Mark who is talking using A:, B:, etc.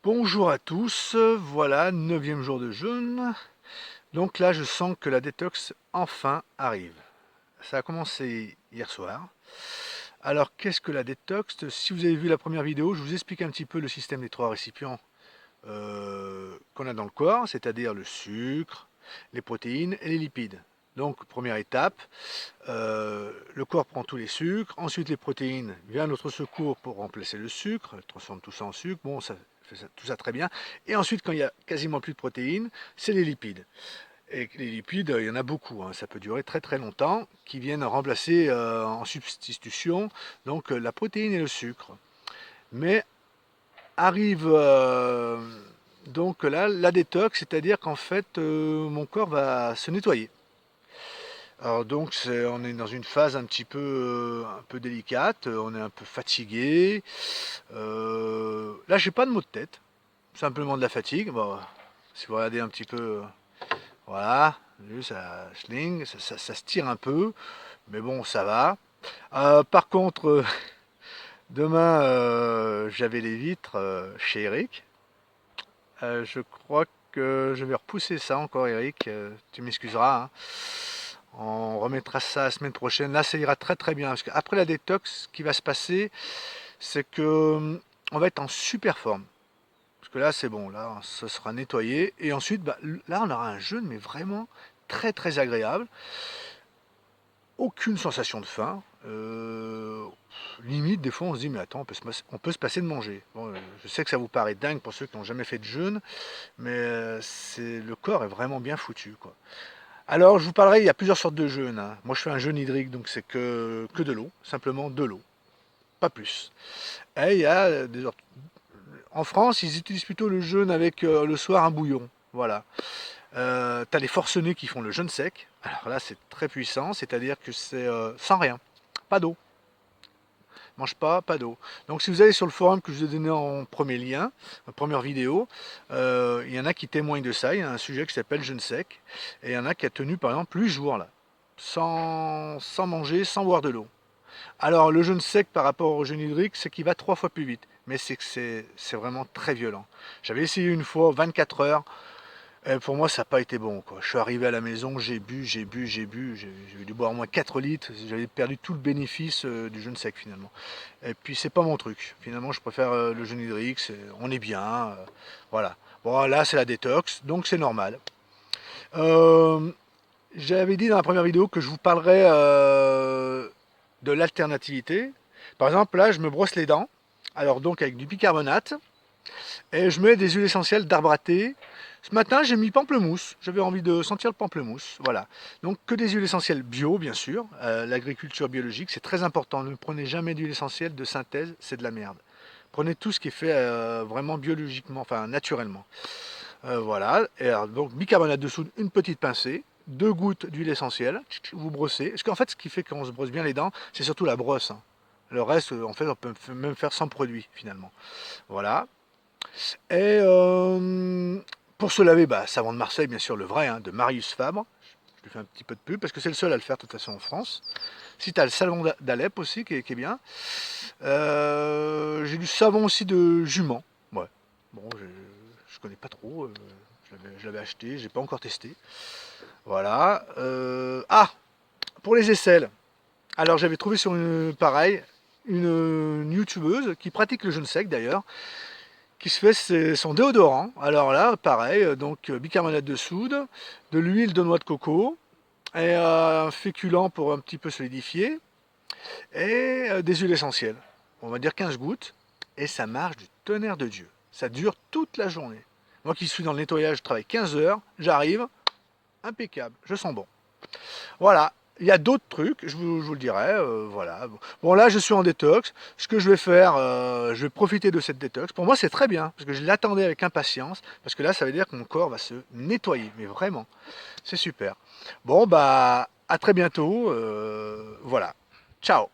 A: Bonjour à tous, voilà, 9e jour de jeûne. Donc là, je sens que la détox enfin arrive. Ça a commencé hier soir. Alors, qu'est-ce que la détox? Si vous avez vu la première vidéo, je vous explique un petit peu le système des 3 récipients qu'on a dans le corps, c'est-à-dire le sucre, les protéines et les lipides. Donc, première étape, le corps prend tous les sucres, ensuite les protéines viennent à notre secours pour remplacer le sucre, transforme tout ça en sucre, bon, ça fait tout ça très bien. Et ensuite, quand il y a quasiment plus de protéines, c'est les lipides. Et les lipides, il y en a beaucoup, hein, ça peut durer très très longtemps, qui viennent remplacer en substitution donc la protéine et le sucre. Mais arrive donc là la détox, c'est-à-dire qu'en fait mon corps va se nettoyer. Alors donc on est dans une phase un peu délicate, on est un peu fatigué. Là j'ai pas de maux de tête, simplement de la fatigue. Bon, si vous regardez un petit peu, voilà, ça schling, ça se tire un peu, mais bon ça va. Par contre, demain j'avais les vitres chez Eric. Je crois que je vais repousser ça encore Eric, tu m'excuseras, hein. On remettra ça la semaine prochaine. Là, ça ira très très bien. Parce qu'après la détox, ce qui va se passer, c'est que on va être en super forme. Parce que là, c'est bon. Là, ça sera nettoyé. Et ensuite, bah, là, on aura un jeûne, mais vraiment très très agréable. Aucune sensation de faim. Limite, des fois, on se dit, mais attends, on peut se passer de manger. Bon, je sais que ça vous paraît dingue pour ceux qui n'ont jamais fait de jeûne, mais le corps est vraiment bien foutu, quoi. Alors, je vous parlerai, il y a plusieurs sortes de jeûnes, hein. Moi, je fais un jeûne hydrique, donc c'est que de l'eau, simplement de l'eau, pas plus. Et il y a en France, ils utilisent plutôt le jeûne avec le soir un bouillon. Voilà. T'as les forcenés qui font le jeûne sec. Alors là, c'est très puissant, c'est-à-dire que c'est sans rien, pas d'eau. Mange pas, pas d'eau. Donc si vous allez sur le forum que je vous ai donné en premier lien, en première vidéo, il y en a qui témoignent de ça. Il y a un sujet qui s'appelle jeûne sec, et il y en a qui a tenu par exemple 8 jours là, sans manger, sans boire de l'eau. Alors le jeûne sec par rapport au jeûne hydrique, c'est qu'il va 3 fois plus vite, mais c'est vraiment très violent. J'avais essayé une fois 24 heures. Et pour moi, ça n'a pas été bon, quoi. Je suis arrivé à la maison, j'ai dû boire au moins 4 litres, j'avais perdu tout le bénéfice du jeûne sec finalement. Et puis c'est pas mon truc. Finalement, je préfère le jeûne hydrique, on est bien, voilà. Bon, là, c'est la détox, donc c'est normal. Euh, J'avais dit dans la première vidéo que je vous parlerais de l'alternativité. Par exemple, là, je me brosse les dents, alors donc avec du bicarbonate, et je mets des huiles essentielles d'arbre à thé. Ce matin, j'ai mis pamplemousse. J'avais envie de sentir le pamplemousse. Voilà. Donc, que des huiles essentielles bio, bien sûr. L'agriculture biologique, c'est très important. Ne prenez jamais d'huile essentielle de synthèse, c'est de la merde. Prenez tout ce qui est fait vraiment biologiquement, enfin naturellement. Voilà. Et alors, donc, bicarbonate de soude, une petite pincée. 2 gouttes d'huile essentielle. Vous brossez. Parce qu'en fait, ce qui fait qu'on se brosse bien les dents, c'est surtout la brosse, hein. Le reste, en fait, on peut même faire sans produit, finalement. Voilà. Et pour se laver, bah, savon de Marseille, bien sûr, le vrai, hein, de Marius Fabre. Je lui fais un petit peu de pub parce que c'est le seul à le faire de toute façon en France. Si tu as le savon d'Alep aussi qui est bien. J'ai du savon aussi de jument. Ouais. Bon, je connais pas trop. Je l'avais acheté, j'ai pas encore testé. Voilà. Ah, pour les aisselles. Alors j'avais trouvé sur pareil une youtubeuse qui pratique le jeûne sec d'ailleurs, qui se fait son déodorant. Alors là, pareil, donc bicarbonate de soude, de l'huile de noix de coco, et un féculent pour un petit peu solidifier, et des huiles essentielles. On va dire 15 gouttes, et ça marche du tonnerre de Dieu. Ça dure toute la journée. Moi qui suis dans le nettoyage, je travaille 15 heures, j'arrive, impeccable, je sens bon. Voilà. Il y a d'autres trucs, je vous le dirai, voilà. Bon là je suis en détox, ce que je vais faire, je vais profiter de cette détox. Pour moi c'est très bien, parce que je l'attendais avec impatience, parce que là ça veut dire que mon corps va se nettoyer, mais vraiment, c'est super. Bon bah à très bientôt, voilà. Ciao.